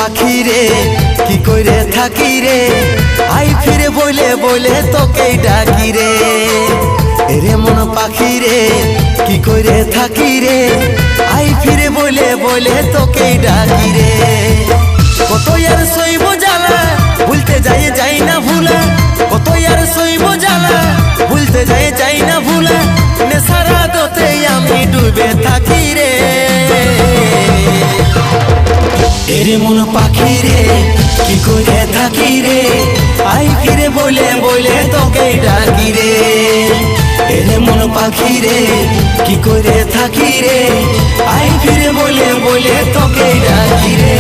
পাখি রে কি করে থাকি রে, আই ফিরে বলে বলে তোকে ডাকি রে। রে মন পাখি রে কি করে থাকি রে, আই ফিরে বলে বলে তোকে ডাকি রে। কত আর সইব জ্বালা ভুলতে যাই না ভুলা, কত আর সইব জ্বালা ভুলতে যাই না ভুলা, নেশার আদতে আমি ডুবে থাকি রে। রে মন পাখি রে কি করে থাকি রে, আই ফিরে বলে বলে তোকে ডাকি রে। রে মন পাখি রে কি করে থাকি রে, আই ফিরে বলে বলে তোকে ডাকি রে।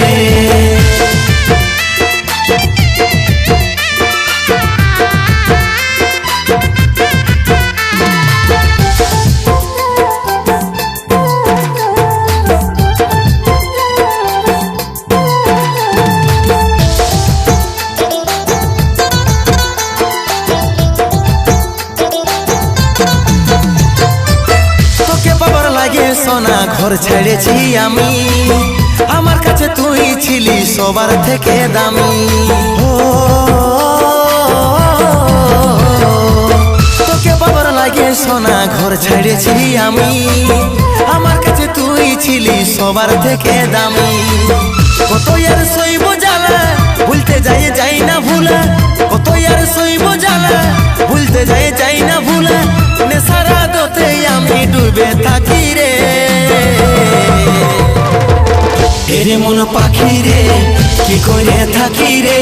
সোনা ঘর ছেড়েছি আমি, আমার কাছে তুই ছিলি সবার থেকে দামি। তোকে বাবার লাগে সোনা ঘর ছেড়েছি আমি, আমার কাছে তুই ছিলি সবার থেকে দামি। কত আর সইব জ্বালা ভুলতে যাই না ভুলা, কত আর সইব জ্বালা ভুলতে যাই না ভুলা, নেশার আদতে আমি ডুবে থাকি রে। রে মন পাখি রে কি করে থাকি রে,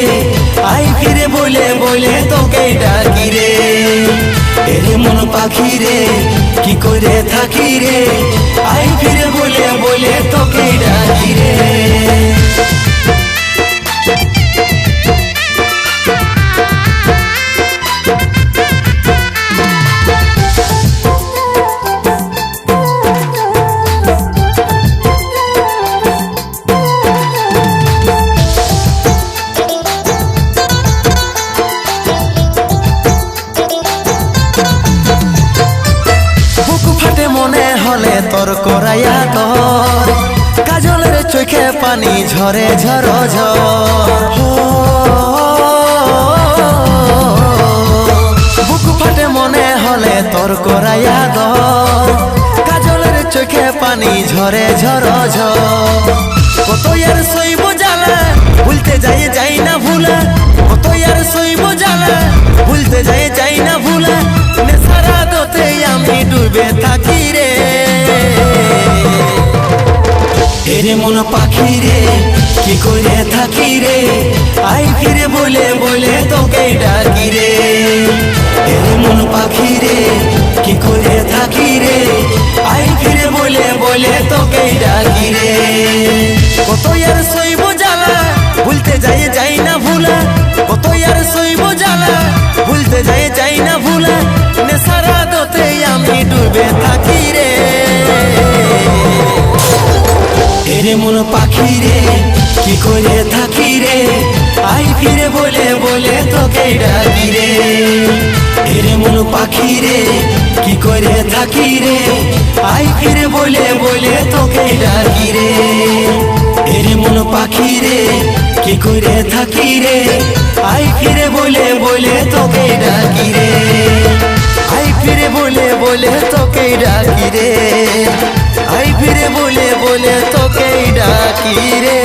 আই ফিরে বলে বলে তোকে ডাকি রে। রে মন পাখি রে কি করে থাকি রে, আই ফিরে বলে বলে তোকে ডাকি রে। মনে হলে তোর করাইয়া তোর, কাজলের চোখে পানি ঝরে ঝর ঝর। বুক ফাটে মনে হলে তোর করাইয়া তোর, কাজলের চোখে পানি ঝরে ঝর ঝর। কত আর সইব জ্বালা ভুলতে যাই না ভুলা, কত আর সইব জ্বালা ভুলতে যাই না ভুলা, নেশার আদতে আমি ডুবে থাকি রে। রে মন পাখি রে কি করে থাকি রে, আই ফিরে বলে বলে তোকে ডাকি রে। রে মন পাখি রে কি করে থাকি রে, আই ফিরে বলে বলে তোকে ডাকি রে। কত আর সইব জ্বালা ভুলতে যাই না ভুলা, কত আর সইব জ্বালা ভুলতে যাই না ভুলা, নেশার আদতে আমি ডুবে থাকি রে। রে মন পাখি রে কি করে থাকি রে, আই ফিরে বলে বলে তোকে ডাকি রে। রে মন পাখি রে কি করে থাকি রে, আই ফিরে বলে বলে তোকে ডাকি রে। রে মন পাখি রে কি করে থাকি রে, আই ফিরে বলে বলে তোকে ডাকি রে। আই ফিরে বলে বলে তোকে ডাকি রে, আই ফিরে বলে বলে তোকে ডাকি রে।